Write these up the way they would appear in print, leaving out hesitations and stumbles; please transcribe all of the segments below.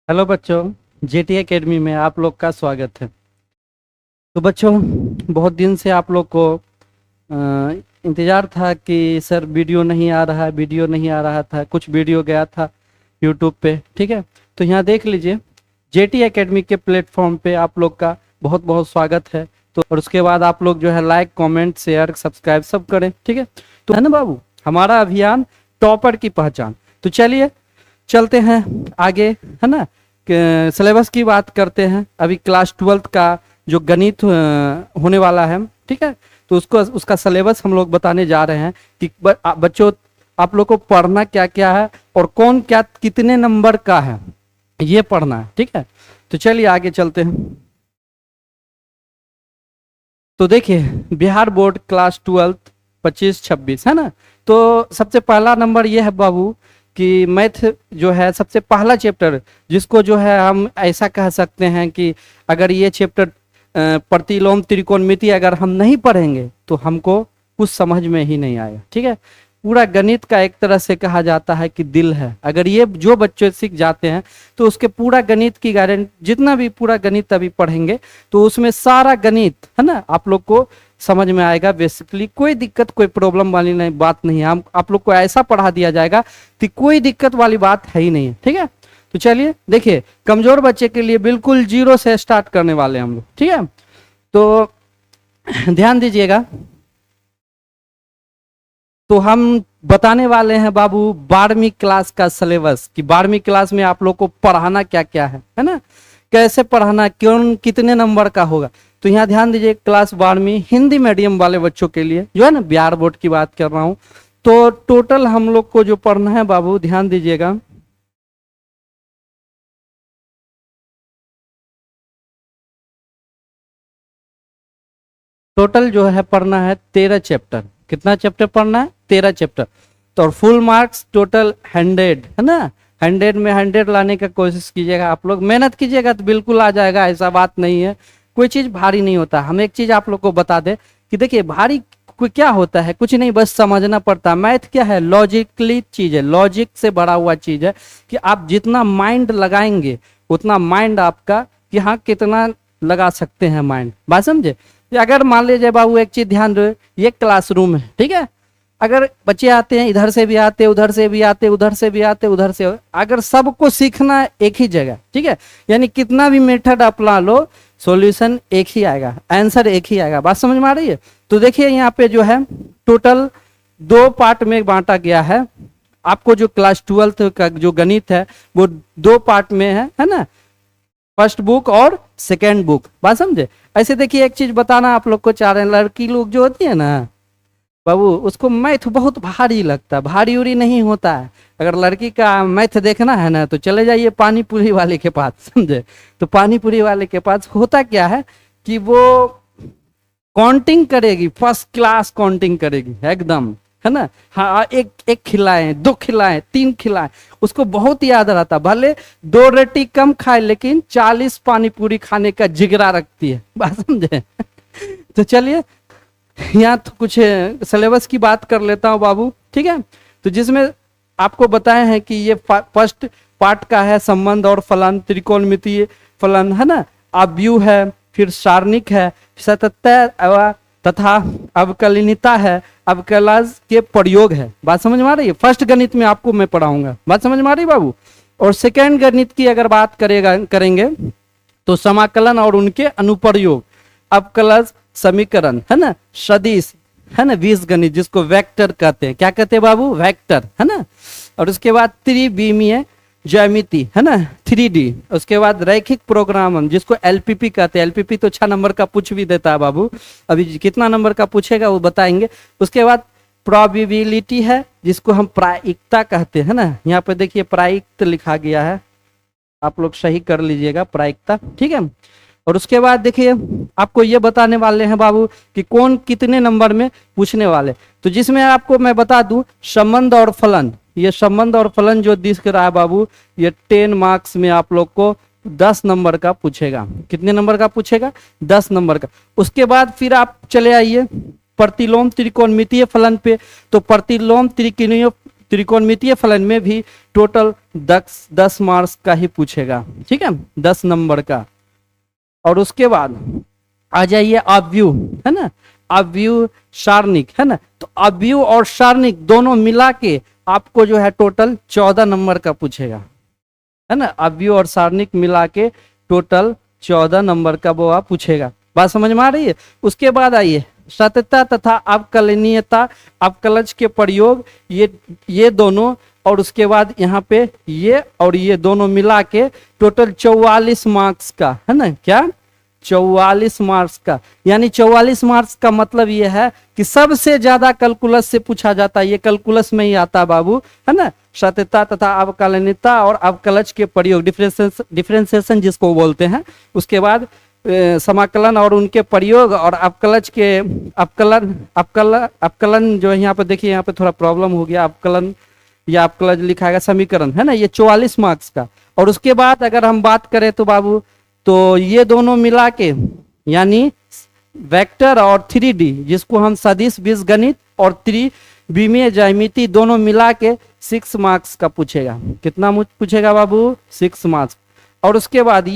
Hello बच्चों। Jetty academy में आप लोग का स्वागत है। तो बच्चों, बहुत दिन से आप लोग को इंतज़ार था कि सर वीडियो नहीं आ रहा है, वीडियो नहीं आ रहा था। कुछ वीडियो गया था यूट्यूब पे, ठीक है। तो यहाँ देख लीजिए, जेटी एकेडमी के प्लेटफॉर्म पे आप लोग का बहुत बहुत स्वागत है। तो और उसके बाद आप लोग जो है लाइक, कमेंट, शेयर, सब्सक्राइब सब करें, ठीक है। तो है ना बाबू, हमारा अभियान टॉपर की पहचान। तो चलिए चलते हैं आगे, है ना। सिलेबस की बात करते हैं। अभी क्लास 12th का जो गणित होने वाला है, ठीक है। तो उसका सिलेबस हम लोग बताने जा रहे हैं कि बच्चों आप लोग को पढ़ना क्या क्या है और कौन क्या कितने नंबर का है, ये पढ़ना है, ठीक है। तो चलिए आगे चलते हैं। तो देखिए, बिहार बोर्ड क्लास 12th 25-26, है ना। तो सबसे पहला नंबर ये है बाबू कि मैथ जो है सबसे पहला चैप्टर, जिसको जो है हम ऐसा कह सकते हैं कि अगर ये चैप्टर प्रतिलोम त्रिकोणमिति अगर हम नहीं पढ़ेंगे तो हमको कुछ समझ में ही नहीं आएगा, ठीक है। पूरा गणित का एक तरह से कहा जाता है कि दिल है। अगर ये जो बच्चे सीख जाते हैं तो उसके पूरा गणित की गारंटी, जितना भी पूरा गणित अभी पढ़ेंगे तो उसमें सारा गणित, है ना, आप लोग को समझ में आएगा। बेसिकली कोई दिक्कत, कोई प्रॉब्लम वाली नहीं बात नहीं है। हम आप लोग को ऐसा पढ़ा दिया जाएगा कि कोई दिक्कत वाली बात है ही नहीं है, ठीक है। तो चलिए देखिए, कमजोर बच्चे के लिए बिल्कुल जीरो से स्टार्ट करने वाले हम लोग, ठीक है। तो ध्यान दीजिएगा। तो हम बताने वाले हैं बाबू 12वीं क्लास का सिलेबस, कि 12वीं क्लास में आप लोग को पढ़ाना क्या क्या है ना, कैसे पढ़ाना, क्यों, कितने नंबर का होगा। तो यहाँ ध्यान दीजिए, क्लास 12वीं हिंदी मीडियम वाले बच्चों के लिए जो है ना, बिहार बोर्ड की बात कर रहा हूँ। तो टोटल हम लोग को जो पढ़ना है बाबू, ध्यान दीजिएगा, टोटल जो है पढ़ना है 13 चैप्टर। कितना चैप्टर पढ़ना है? 13 चैप्टर। तो फुल मार्क्स टोटल 100, है ना। 100 में 100 लाने का कोशिश कीजिएगा। आप लोग मेहनत कीजिएगा तो बिल्कुल आ जाएगा, ऐसा बात नहीं है। कोई चीज भारी नहीं होता। हम एक चीज आप लोग को बता दें कि देखिए, भारी क्या होता है, कुछ नहीं, बस समझना पड़ता है। मैथ क्या है? लॉजिकली चीज है, लॉजिक से बड़ा हुआ चीज है कि आप जितना माइंड लगाएंगे उतना माइंड आपका, कि हाँ कितना लगा सकते हैं माइंड, बात समझे। अगर मान लीजिए बाबू, एक चीज ध्यान दो, ये क्लासरूम है, ठीक है। अगर बच्चे आते हैं, इधर से भी आते, उधर से भी आते, उधर से भी आते, उधर से, अगर सबको सीखना है एक ही जगह, ठीक है, यानी कितना भी मेथड अपना लो, सॉल्यूशन एक ही आएगा, आंसर एक ही आएगा। बात समझ में आ रही है। तो देखिए यहाँ पे जो है टोटल 2 पार्ट में बांटा गया है। आपको जो क्लास 12th का जो गणित है वो 2 पार्ट में है ना, फर्स्ट बुक और सेकेंड बुक, बात समझे। ऐसे देखिए, एक चीज बताना आप लोग को चाह रहे हैं, लड़की लोग जो होती है ना बाबू, उसको मैथ बहुत भारी लगता है, भारी उरी नहीं होता है। अगर लड़की का मैथ देखना है ना तो चले जाइए पानी पूरी वाले के पास, समझे। तो पानी पूरी वाले के पास होता क्या है कि वो काउंटिंग करेगी, फर्स्ट क्लास काउंटिंग करेगी एकदम, है ना। हाँ, एक एक खिलाए, 2 खिलाए, 3 खिलाए, उसको बहुत याद रहता। भले 2 रोटी कम खाए लेकिन 40 पानी पूरी खाने का जिगरा रखती है, बात समझे। तो चलिए यहाँ तो कुछ सिलेबस की बात कर लेता हूँ बाबू, ठीक है। तो जिसमें आपको बताए हैं कि ये फर्स्ट पार्ट का है संबंध और फलन, त्रिकोणमितीय फलन, है ना, अव्यू है, फिर सारणिक है, सातत्य तथा अवकलनीयता है, अवकलज के प्रयोग है। बात समझ में आ रही है। फर्स्ट गणित में आपको मैं पढ़ाऊंगा, बात समझ में आ रही है बाबू। और सेकेंड गणित की अगर बात करेंगे तो समाकलन और उनके अनुप्रयोग, अवकलज, समीकरण, है ना, सदिश, है ना, बीजगणित जिसको वेक्टर कहते हैं। क्या कहते हैं बाबू? वेक्टर, है ना। और उसके बाद त्रिविमीय ज्यामिति, है ना, 3D। उसके बाद रैखिक प्रोग्राम जिसको LPP कहते हैं। LPP तो 6 नंबर का पूछ भी देता है बाबू, अभी कितना नंबर का पूछेगा वो बताएंगे। उसके बाद प्रोबेबिलिटी है जिसको हम प्रायिकता कहते हैं ना। यहाँ पे देखिए प्रायिकता लिखा गया है, आप लोग सही कर लीजिएगा, प्रायिकता, ठीक है। और उसके बाद देखिए, आपको ये बताने वाले हैं बाबू कि कौन कितने नंबर में पूछने वाले। तो जिसमें आपको मैं बता दूं, संबंध और फलन, ये संबंध और फलन जो दिख रहा है बाबू, ये 10 मार्क्स में आप लोग को 10 नंबर का पूछेगा। कितने नंबर का पूछेगा? 10 नंबर का। उसके बाद फिर आप चले आइए प्रतिलोम त्रिकोणमितीय फलन पे। तो प्रतिलोम त्रिकोणमितीय फलन में भी टोटल 10 मार्क्स का ही पूछेगा, ठीक है, 10 नंबर का। और उसके बाद आ जाइए अव्यूह, है ना, अव्यूह सारणिक, है ना, तो अव्यूह और सारणिक दोनों मिला के आपको जो है टोटल 14 नंबर का पूछेगा, है ना, अव्यूह और सारणिक मिला के टोटल 14 नंबर का वो आप पूछेगा। बात समझ में आ रही है। उसके बाद आइए सत्यता तथा अवकलनीयता, अवकलज के प्रयोग, ये दोनों, और उसके बाद यहाँ पे ये और ये दोनों मिला के टोटल 44 मार्क्स का, है ना, क्या 44 मार्क्स का। यानी 44 मार्क्स का मतलब ये है कि सबसे ज्यादा कैलकुलस से पूछा जाता है, ये कैलकुलस में ही आता बाबू, है ना, सत्यता तथा अवकलनीयता और अवकलज के प्रयोग, डिफरेंशिएशन जिसको बोलते हैं। उसके बाद समाकलन और उनके प्रयोग और अवकलज के अवकलन जो है यहाँ पे देखिए, यहाँ पे थोड़ा प्रॉब्लम हो गया, अवकलन या अवकलज लिखा है समीकरण, है ना, ये 44 मार्क्स का। और उसके बाद अगर हम बात करें तो बाबू, तो ये दोनों मिला के यानी वेक्टर और 3D जिसको हम सदिश बीजगणित और त्रिविमीय ज्यामिति दोनों मिला के 6 मार्क्स का पूछेगा। कितना पूछेगा बाबू? 6 मार्क्स। और उसके बाद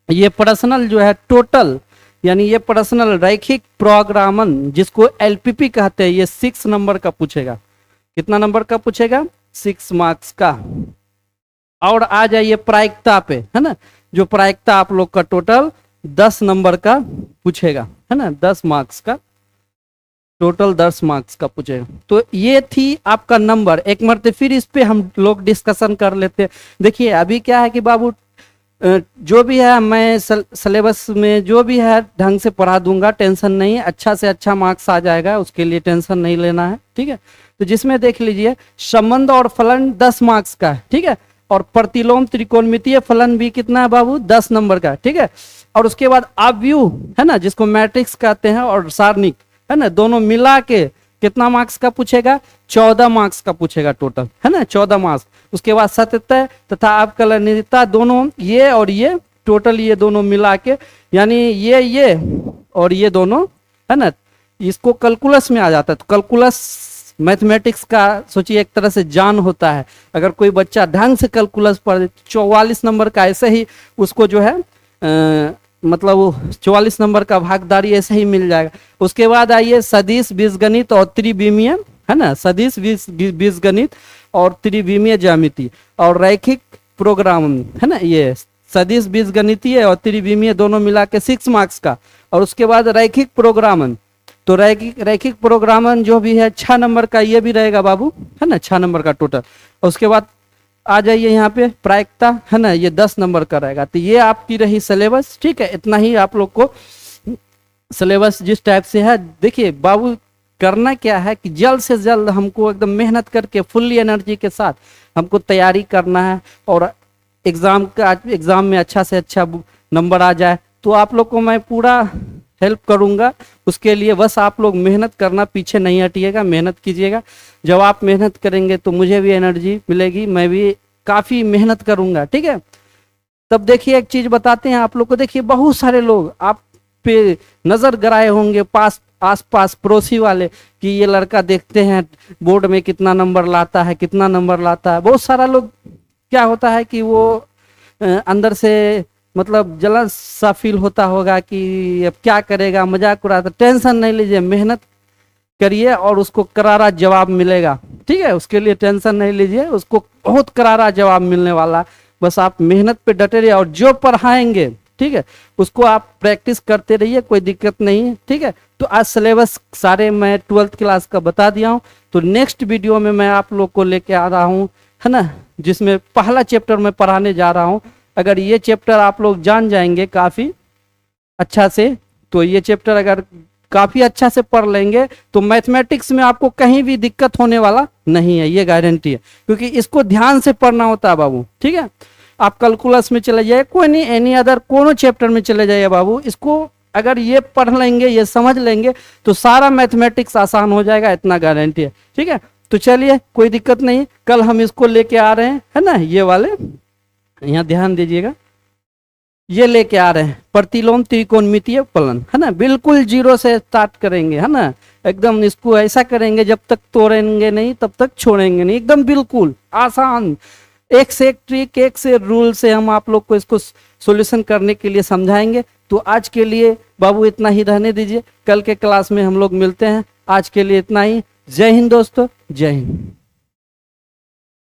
ये पर्सनल जो है टोटल, यानी ये पर्सनल रैखिक प्रोग्रामन जिसको LPP कहते हैं, ये 6 नंबर का पूछेगा। कितना नंबर का पूछेगा? 6 मार्क्स का। और आ जाइए प्रायिकता पे, है ना, जो प्रायिकता आप लोग का टोटल 10 नंबर का पूछेगा, है ना, 10 मार्क्स का, टोटल 10 मार्क्स का पूछेगा। तो ये थी आपका नंबर। एक मरते फिर इस पे हम लोग डिस्कशन कर लेते हैं। देखिए अभी क्या है कि बाबू जो भी है मैं सिलेबस में जो भी है ढंग से पढ़ा दूंगा, टेंशन नहीं, अच्छा से अच्छा मार्क्स आ जाएगा, उसके लिए टेंशन नहीं लेना है, ठीक है। तो जिसमें देख लीजिए संबंध और फलन 10 मार्क्स का है, ठीक है, और प्रतिलोम त्रिकोणमितीय फलन भी कितना है बाबू? 10 नंबर का, ठीक है। और उसके बाद अव्यूह, है ना, जिसको मैट्रिक्स कहते हैं, और सारणिक, है ना, दोनों मिला के कितना मार्क्स का पूछेगा? 14 मार्क्स का पूछेगा टोटल, है ना, 14 मार्क्स। उसके बाद सत्यता तथा अवकलनीयता दोनों, ये और ये टोटल, ये दोनों मिला के, यानी ये और ये दोनों, है ना, इसको कैलकुलस में आ जाता है। तो कैलकुलस मैथमेटिक्स का सोचिए एक तरह से जान होता है। अगर कोई बच्चा ढंग से कैलकुलस पढ़ 44 नंबर का ऐसे ही उसको जो है मतलब 44 नंबर का भागदारी ऐसे ही मिल जाएगा। उसके बाद आइए सदिश बीजगणित और त्रिविमीय, है ना, सदिश बीजगणित और त्रिविमीय ज्यामिति और रैखिक प्रोग्राम, है ना, ये सदिश बीजगणितीय और त्रिविमीय दोनों मिला के 6 मार्क्स का। और उसके बाद रैखिक प्रोग्रामन, तो रैखिक प्रोग्रामन जो भी है 6 नंबर का, ये भी रहेगा बाबू, है ना, 6 नंबर का टोटल। और उसके बाद आ जाइए यहाँ पे प्रायिकता, है ना, ये 10 नंबर का रहेगा। तो ये आपकी रही सिलेबस, ठीक है, इतना ही आप लोग को सिलेबस जिस टाइप से है। देखिए बाबू करना क्या है कि जल्द से जल्द हमको एकदम मेहनत करके फुल्ली एनर्जी के साथ हमको तैयारी करना है, और एग्जाम में अच्छा से अच्छा नंबर आ जाए। तो आप लोग को मैं पूरा हेल्प करूंगा, उसके लिए बस आप लोग मेहनत करना, पीछे नहीं हटिएगा, मेहनत कीजिएगा। जब आप मेहनत करेंगे तो मुझे भी एनर्जी मिलेगी, मैं भी काफ़ी मेहनत करूंगा, ठीक है। तब देखिए एक चीज़ बताते हैं आप लोग को। देखिए बहुत सारे लोग आप पे नज़र गड़ाए होंगे, आस पास पड़ोसी वाले, कि ये लड़का देखते हैं बोर्ड में कितना नंबर लाता है, कितना नंबर लाता है। बहुत सारा लोग क्या होता है कि वो अंदर से मतलब जलन सा फील होता होगा कि अब क्या करेगा, मजाक उड़ाता। टेंशन नहीं लीजिए, मेहनत करिए और उसको करारा जवाब मिलेगा, ठीक है। उसके लिए टेंशन नहीं लीजिए, उसको बहुत करारा जवाब मिलने वाला। बस आप मेहनत पे डटे रहिए, और जो पढ़ाएंगे, ठीक है, उसको आप प्रैक्टिस करते रहिए, कोई दिक्कत नहीं है, ठीक है। तो आज सिलेबस सारे मैं 12th क्लास का बता दिया हूँ। तो नेक्स्ट वीडियो में मैं आप लोग को लेके आ रहा हूँ, है ना, जिसमें पहला चैप्टर मैं पढ़ाने जा रहा हूँ। अगर ये चैप्टर आप लोग जान जाएंगे काफ़ी अच्छा से, तो ये चैप्टर अगर काफ़ी अच्छा से पढ़ लेंगे तो मैथमेटिक्स में आपको कहीं भी दिक्कत होने वाला नहीं है, ये गारंटी है। क्योंकि इसको ध्यान से पढ़ना होता है बाबू, ठीक है। आप कैलकुलस में चले जाइए, कोई नहीं, एनी अदर कोनो चैप्टर में चले जाइए बाबू, इसको अगर ये पढ़ लेंगे, ये समझ लेंगे, तो सारा मैथमेटिक्स आसान हो जाएगा, इतना गारंटी है, ठीक है। तो चलिए कोई दिक्कत नहीं, कल हम इसको लेके आ रहे हैं, है ना, ये वाले यहाँ ध्यान दीजिएगा, ये लेके आ रहे हैं प्रतिलोम त्रिकोणमितीय फलन, है ना, बिल्कुल 0 से स्टार्ट करेंगे, है ना, एकदम इसको ऐसा करेंगे, जब तक तोड़ेंगे नहीं तब तक छोड़ेंगे नहीं, एकदम बिल्कुल आसान, एक से एक ट्रिक, एक से रूल से हम आप लोग को इसको सॉल्यूशन करने के लिए समझाएंगे। तो आज के लिए बाबू इतना ही रहने दीजिए, कल के क्लास में हम लोग मिलते हैं। आज के लिए इतना ही। जय हिंद दोस्तों, जय हिंद।